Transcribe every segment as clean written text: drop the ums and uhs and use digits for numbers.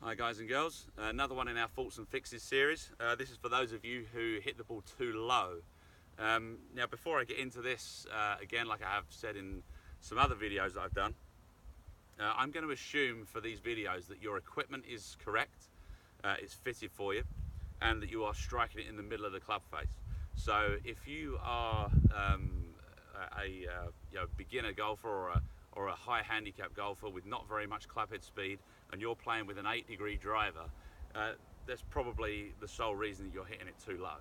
Hi guys and girls, another one in our faults and fixes series. This is for those of you who hit the ball too low. Now before I get into this, again like I have said in some other videos that I've done, I'm going to assume for these videos that your equipment is correct, it's fitted for you, and that you are striking it in the middle of the club face. So if you are a beginner golfer or a high handicap golfer with not very much clubhead speed, and you're playing with an 8-degree driver, that's probably the sole reason that you're hitting it too low.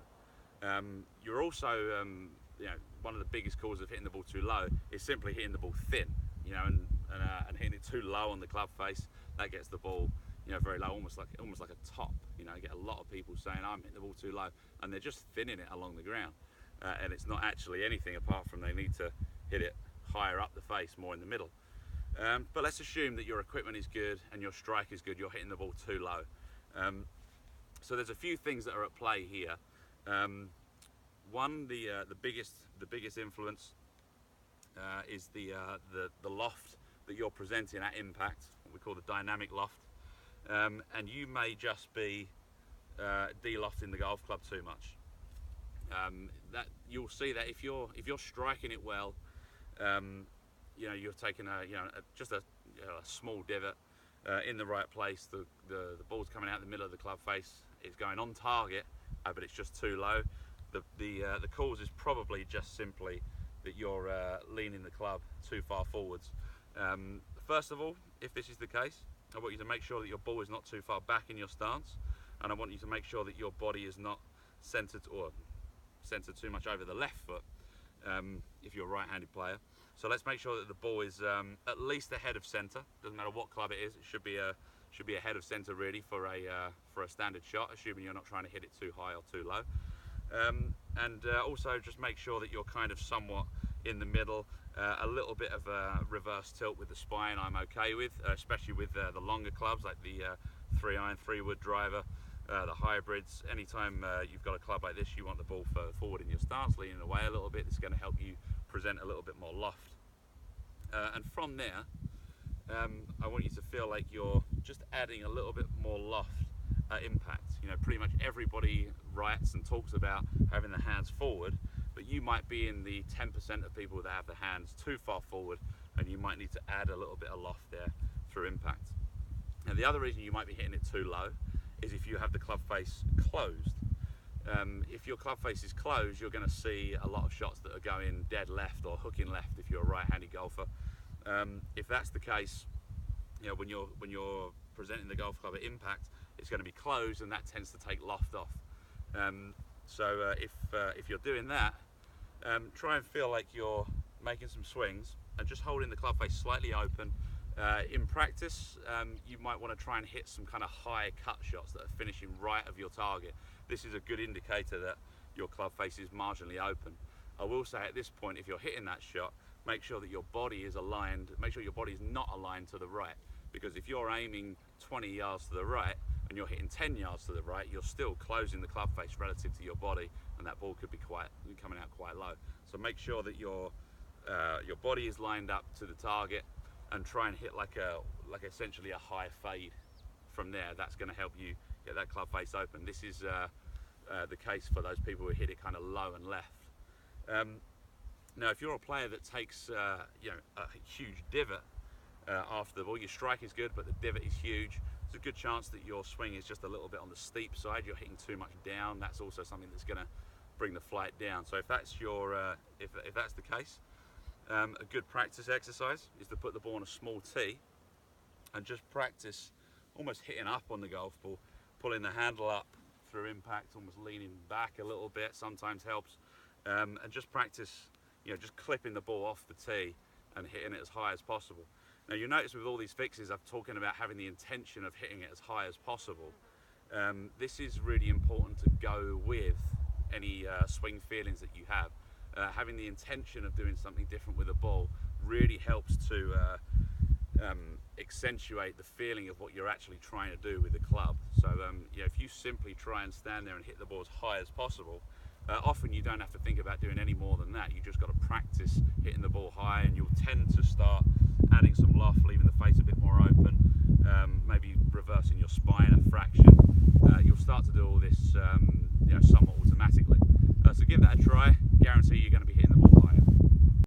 You're also, one of the biggest causes of hitting the ball too low is simply hitting the ball thin, and hitting it too low on the club face. That gets the ball, very low, almost like a top. I get a lot of people saying I'm hitting the ball too low, and they're just thinning it along the ground, and it's not actually anything apart from they need to hit it higher up the face, more in the middle. But let's assume that your equipment is good and your strike is good, you're hitting the ball too low. So there's a few things that are at play here. One, the biggest influence is the loft that you're presenting at impact, what we call the dynamic loft. And you may just be de-lofting the golf club too much. That you'll see that if you're striking it well, you're taking just a small divot in the right place. The ball's coming out the middle of the club face. It's going on target, but it's just too low. The cause is probably just simply that you're leaning the club too far forwards. First of all, if this is the case, I want you to make sure that your ball is not too far back in your stance, and I want you to make sure that your body is not centered too much over the left foot if you're a right-handed player. So let's make sure that the ball is at least ahead of center. Doesn't matter what club it is, it should be ahead of center really for a standard shot, assuming you're not trying to hit it too high or too low. And also just make sure that you're kind of somewhat in the middle. A little bit of a reverse tilt with the spine I'm okay with, especially with the longer clubs like the 3-iron, 3-wood driver, the hybrids. Anytime you've got a club like this, you want the ball further forward in your stance, leaning away a little bit. It's going to help you present a little bit more loft. And from there, I want you to feel like you're just adding a little bit more loft at impact. Pretty much everybody writes and talks about having the hands forward, but you might be in the 10% of people that have the hands too far forward, and you might need to add a little bit of loft there through impact. And the other reason you might be hitting it too low is if you have the club face closed. If your club face is closed, you're going to see a lot of shots that are going dead left or hooking left if you're a right-handed golfer. If that's the case, when you're presenting the golf club at impact, it's going to be closed, and that tends to take loft off. So if you're doing that, try and feel like you're making some swings and just holding the club face slightly open. In practice, you might want to try and hit some kind of high cut shots that are finishing right of your target. This is a good indicator that your club face is marginally open. I will say at this point, if you're hitting that shot, make sure that your body is aligned. Make sure your body is not aligned to the right, because if you're aiming 20 yards to the right and you're hitting 10 yards to the right, you're still closing the club face relative to your body, and that ball could be coming out quite low. So make sure that your body is lined up to the target, and try and hit like essentially a high fade from there. That's going to help you get that club face open. This is the case for those people who hit it kind of low and left. Now, if you're a player that takes a huge divot after the ball, your strike is good, but the divot is huge. There's a good chance that your swing is just a little bit on the steep side. You're hitting too much down. That's also something that's going to bring the flight down. So if that's if that's the case, a good practice exercise is to put the ball on a small tee and just practice almost hitting up on the golf ball, pulling the handle up through impact, almost leaning back a little bit sometimes helps, and just practice, just clipping the ball off the tee and hitting it as high as possible. Now you notice with all these fixes, I'm talking about having the intention of hitting it as high as possible. This is really important to go with any swing feelings that you have. Having the intention of doing something different with the ball really helps to accentuate the feeling of what you're actually trying to do with the club. So if you simply try and stand there and hit the ball as high as possible, often you don't have to think about doing any more than that. You just got to practice hitting the ball high, and you'll tend to start adding some loft, leaving the face a bit more open, maybe reverse reversing your spine, a fraction, you'll start to do all this somewhat automatically. So give that a try. Guarantee you're going to be